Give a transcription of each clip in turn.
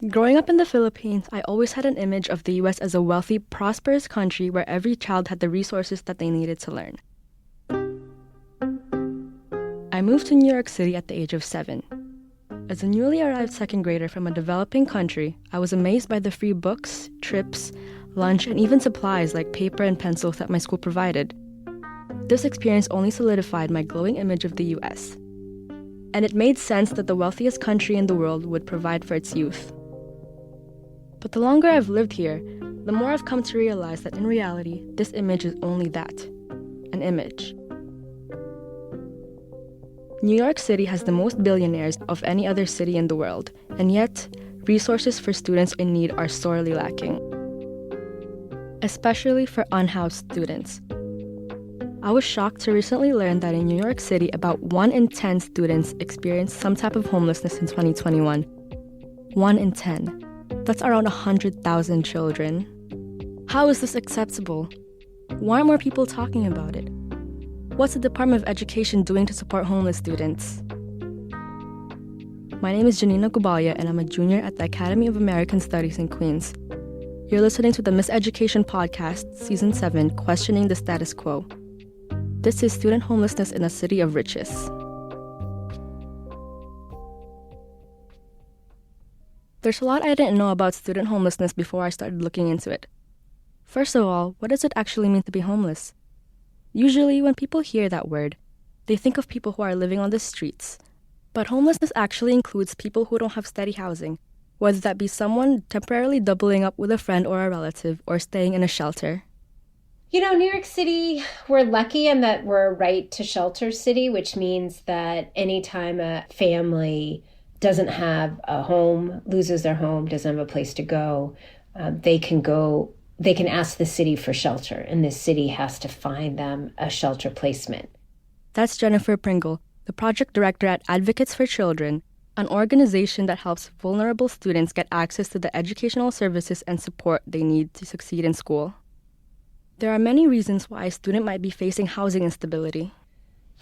Growing up in the Philippines, I always had an image of the US as a wealthy, prosperous country where every child had the resources that they needed to learn. I moved to New York City at the age of 7. As a newly arrived second grader from a developing country, I was amazed by the free books, trips, lunch, and even supplies like paper and pencils that my school provided. This experience only solidified my glowing image of the US. And it made sense that the wealthiest country in the world would provide for its youth. But the longer I've lived here, the more I've come to realize that in reality, this image is only that, an image. New York City has the most billionaires of any other city in the world, and yet, resources for students in need are sorely lacking, especially for unhoused students. I was shocked to recently learn that in New York City, about 1 in 10 students experienced some type of homelessness in 2021. 1 in 10. That's around 100,000 children. How is this acceptable? Why aren't more people talking about it? What's the Department of Education doing to support homeless students? My name is Janina Gubalya, and I'm a junior at the Academy of American Studies in Queens. You're listening to the Miseducation podcast, Season 7, Questioning the Status Quo. This is Student Homelessness in a City of Riches. There's a lot I didn't know about student homelessness before I started looking into it. First of all, what does it actually mean to be homeless? Usually, when people hear that word, they think of people who are living on the streets. But homelessness actually includes people who don't have steady housing, whether that be someone temporarily doubling up with a friend or a relative or staying in a shelter. You know, New York City, we're lucky in that we're a right to shelter city, which means that anytime a family doesn't have a home, loses their home, doesn't have a place to go, they can ask the city for shelter, and the city has to find them a shelter placement. That's Jennifer Pringle, the project director at Advocates for Children, an organization that helps vulnerable students get access to the educational services and support they need to succeed in school. There are many reasons why a student might be facing housing instability.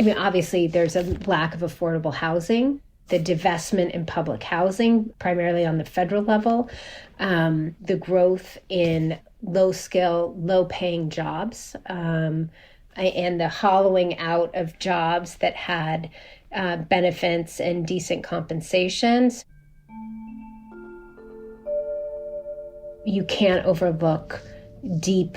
I mean, obviously, there's a lack of affordable housing, the divestment in public housing, primarily on the federal level, the growth in low-skill, low-paying jobs, and the hollowing out of jobs that had benefits and decent compensations. You can't overlook deep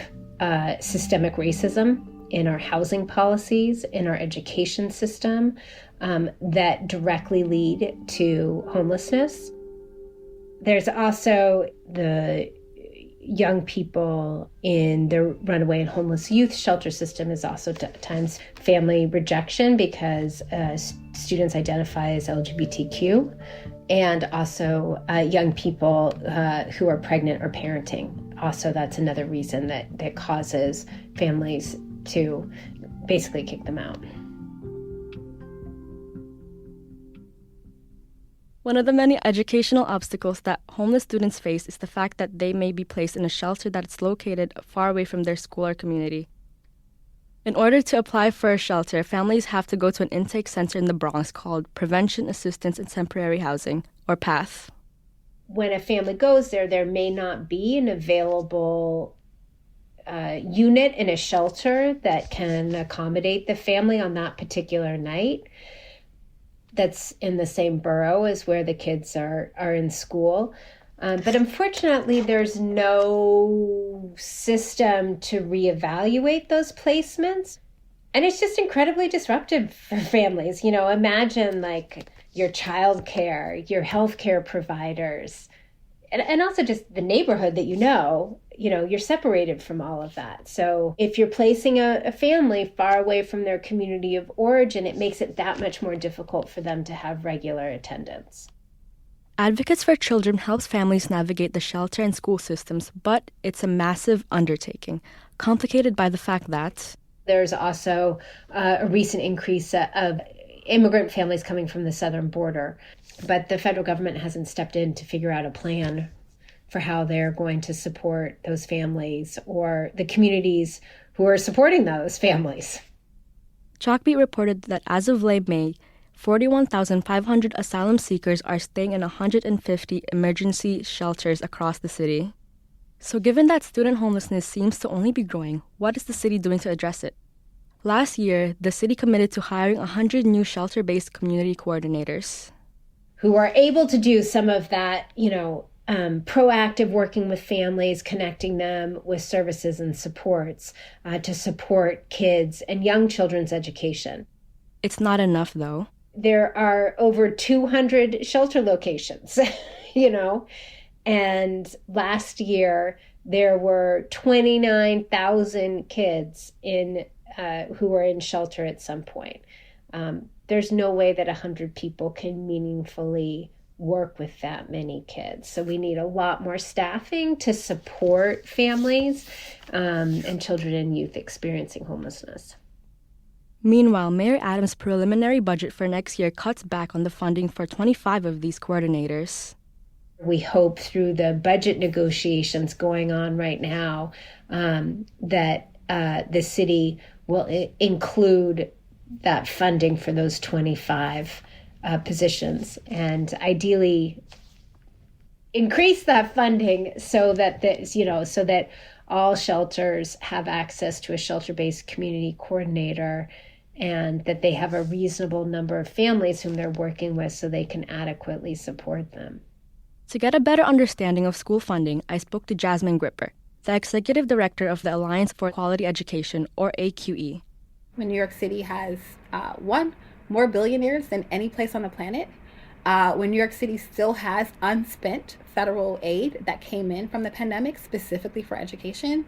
systemic racism in our housing policies, in our education system, that directly lead to homelessness. There's also the young people in the runaway and homeless youth shelter system is also at times family rejection because students identify as LGBTQ, and also young people who are pregnant or parenting. Also, that's another reason that causes families to basically kick them out. One of the many educational obstacles that homeless students face is the fact that they may be placed in a shelter that is located far away from their school or community. In order to apply for a shelter, families have to go to an intake center in the Bronx called Prevention Assistance in Temporary Housing, or PATH. When a family goes there, there may not be an available unit in a shelter that can accommodate the family on that particular night that's in the same borough as where the kids are in school. But unfortunately, there's no system to reevaluate those placements. And it's just incredibly disruptive for families. You know, imagine like your childcare, your healthcare providers, and also just the neighborhood that you're separated from all of that. So if you're placing a family far away from their community of origin, it makes it that much more difficult for them to have regular attendance. Advocates for Children helps families navigate the shelter and school systems, but it's a massive undertaking, complicated by the fact that there's also a recent increase of immigrant families coming from the southern border, but the federal government hasn't stepped in to figure out a plan for how they're going to support those families or the communities who are supporting those families. Chalkbeat reported that as of late May, 41,500 asylum seekers are staying in 150 emergency shelters across the city. So given that student homelessness seems to only be growing, what is the city doing to address it? Last year, the city committed to hiring 100 new shelter-based community coordinators who are able to do some of that, proactive working with families, connecting them with services and supports to support kids and young children's education. It's not enough, though. There are over 200 shelter locations, and last year there were 29,000 kids who were in shelter at some point. There's no way that 100 people can meaningfully work with that many kids. So we need a lot more staffing to support families and children and youth experiencing homelessness. Meanwhile, Mayor Adams' preliminary budget for next year cuts back on the funding for 25 of these coordinators. We hope through the budget negotiations going on right now that the city will include that funding for those 25 positions and ideally increase that funding so that all shelters have access to a shelter-based community coordinator and that they have a reasonable number of families whom they're working with so they can adequately support them. To get a better understanding of school funding, I spoke to Jasmine Gripper, the executive director of the Alliance for Quality Education, or AQE. When New York City has, more billionaires than any place on the planet, when New York City still has unspent federal aid that came in from the pandemic specifically for education,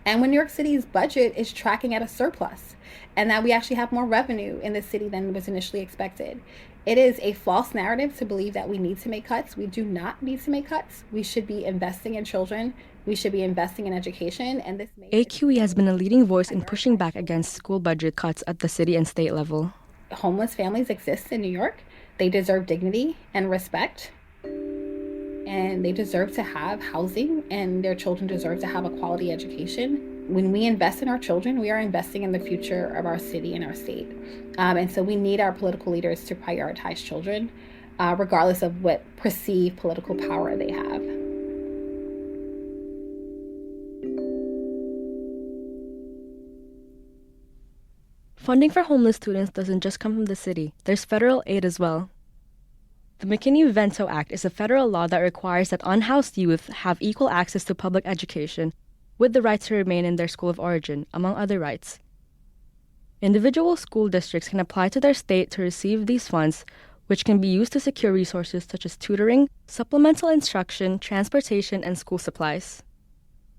and when New York City's budget is tracking at a surplus, and that we actually have more revenue in the city than was initially expected. It is a false narrative to believe that we need to make cuts. We do not need to make cuts. We should be investing in children. We should be investing in education. And this AQE has been a leading voice in pushing back against school budget cuts at the city and state level. Homeless families exist in New York. They deserve dignity and respect. And they deserve to have housing, and their children deserve to have a quality education. When we invest in our children, we are investing in the future of our city and our state. And so we need our political leaders to prioritize children, regardless of what perceived political power they have. Funding for homeless students doesn't just come from the city. There's federal aid as well. The McKinney-Vento Act is a federal law that requires that unhoused youth have equal access to public education with the right to remain in their school of origin, among other rights. Individual school districts can apply to their state to receive these funds, which can be used to secure resources such as tutoring, supplemental instruction, transportation, and school supplies.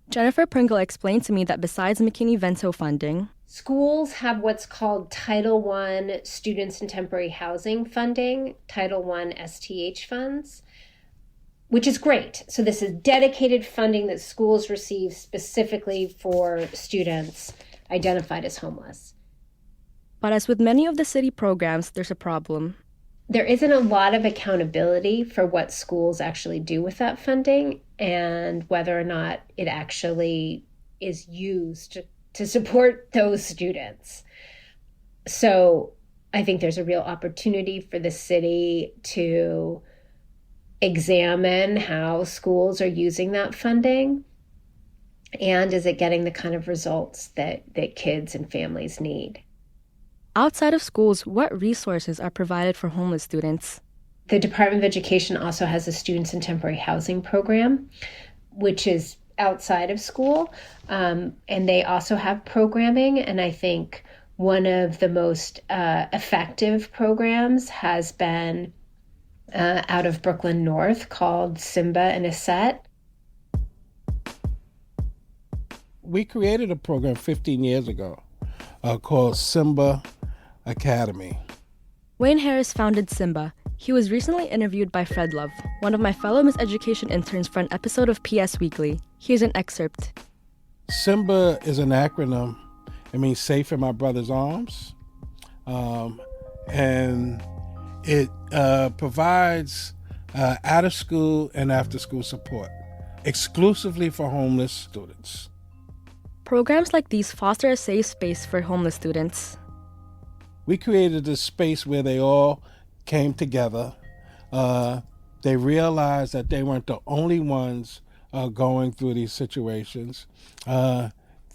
Jennifer Pringle explained to me that besides McKinney-Vento funding, schools have what's called Title I Students in Temporary Housing funding, Title I STH funds, which is great. So this is dedicated funding that schools receive specifically for students identified as homeless. But as with many of the city programs, there's a problem. There isn't a lot of accountability for what schools actually do with that funding and whether or not it actually is used to support those students. So I think there's a real opportunity for the city to examine how schools are using that funding, and is it getting the kind of results that kids and families need. Outside of schools, what resources are provided for homeless students? The Department of Education also has a Students in Temporary Housing program, which is outside of school, and they also have programming, and I think one of the most effective programs has been out of Brooklyn North called Simba and Aset. We created a program 15 years ago called Simba Academy. Wayne Harris founded Simba. He was recently interviewed by Fred Love, one of my fellow Miseducation interns, for an episode of PS Weekly. Here's an excerpt. Simba is an acronym. It means Safe in My Brother's Arms. And it provides out-of-school and after-school support exclusively for homeless students. Programs like these foster a safe space for homeless students. We created a space where they all came together. They realized that they weren't the only ones going through these situations.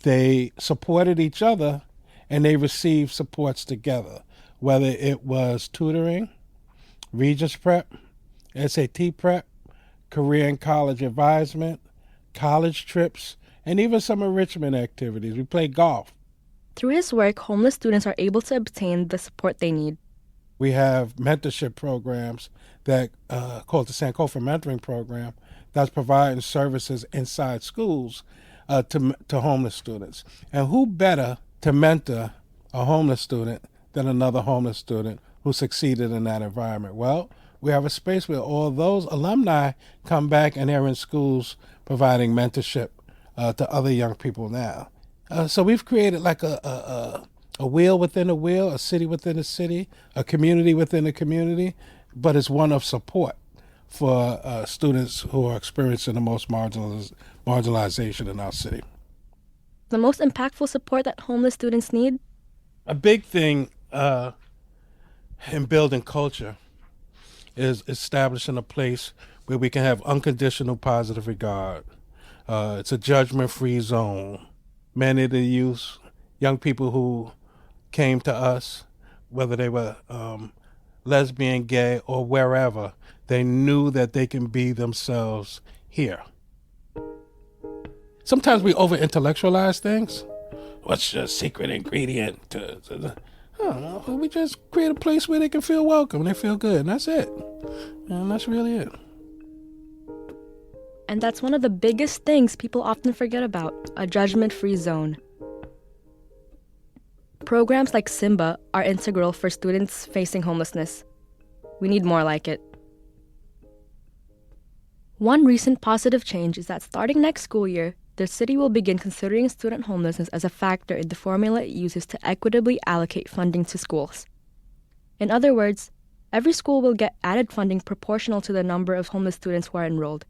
They supported each other, and they received supports together, whether it was tutoring, Regents Prep, SAT Prep, career and college advisement, college trips, and even some enrichment activities. We played golf. Through his work, homeless students are able to obtain the support they need. We have mentorship programs that called the Sankofa Mentoring Program that's providing services inside schools to homeless students. And who better to mentor a homeless student than another homeless student who succeeded in that environment? Well, we have a space where all those alumni come back and they're in schools providing mentorship to other young people now. So we've created like a wheel within a wheel, a city within a city, a community within a community, but it's one of support for students who are experiencing the most marginalization in our city. The most impactful support that homeless students need? A big thing in building culture is establishing a place where we can have unconditional positive regard. It's a judgment-free zone. Many of the youth, young people who came to us, whether they were lesbian, gay, or wherever, they knew that they can be themselves here. Sometimes we over-intellectualize things. What's the secret ingredient to I don't know. We just create a place where they can feel welcome and they feel good, and that's it. And that's really it. And that's one of the biggest things people often forget about, a judgment-free zone. Programs like Simba are integral for students facing homelessness. We need more like it. One recent positive change is that starting next school year, the city will begin considering student homelessness as a factor in the formula it uses to equitably allocate funding to schools. In other words, every school will get added funding proportional to the number of homeless students who are enrolled.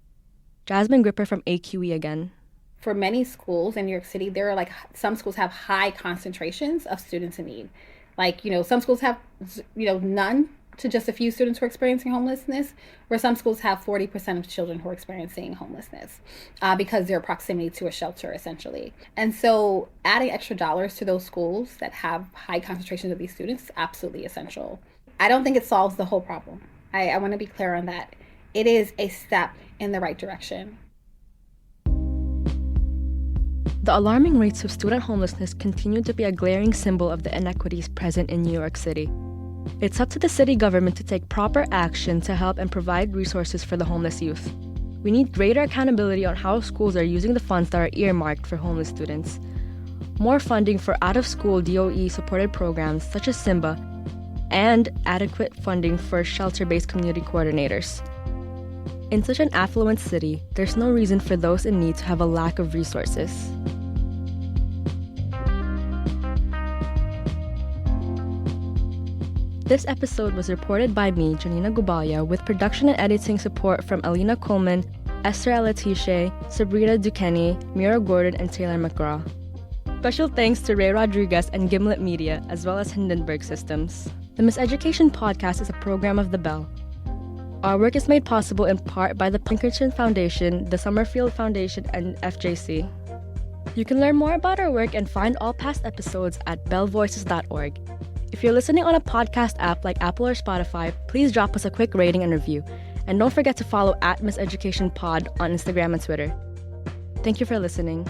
Jasmine Gripper from AQE again. For many schools in New York City, there are some schools have high concentrations of students in need. Some schools have, none to just a few students who are experiencing homelessness, where some schools have 40% of children who are experiencing homelessness because their proximity to a shelter, essentially. And so adding extra dollars to those schools that have high concentrations of these students is absolutely essential. I don't think it solves the whole problem. I want to be clear on that. It is a step in the right direction. The alarming rates of student homelessness continue to be a glaring symbol of the inequities present in New York City. It's up to the city government to take proper action to help and provide resources for the homeless youth. We need greater accountability on how schools are using the funds that are earmarked for homeless students. More funding for out-of-school DOE-supported programs such as Simba, and adequate funding for shelter-based community coordinators. In such an affluent city, there's no reason for those in need to have a lack of resources. This episode was reported by me, Janina Gubalya, with production and editing support from Alina Coleman, Esther Alatiche, Sabrina Duquesne, Mira Gordon, and Taylor McGraw. Special thanks to Ray Rodriguez and Gimlet Media, as well as Hindenburg Systems. The Miseducation podcast is a program of The Bell. Our work is made possible in part by the Pinkerton Foundation, the Summerfield Foundation, and FJC. You can learn more about our work and find all past episodes at bellvoices.org. If you're listening on a podcast app like Apple or Spotify, please drop us a quick rating and review. And don't forget to follow @MisEducationPod on Instagram and Twitter. Thank you for listening.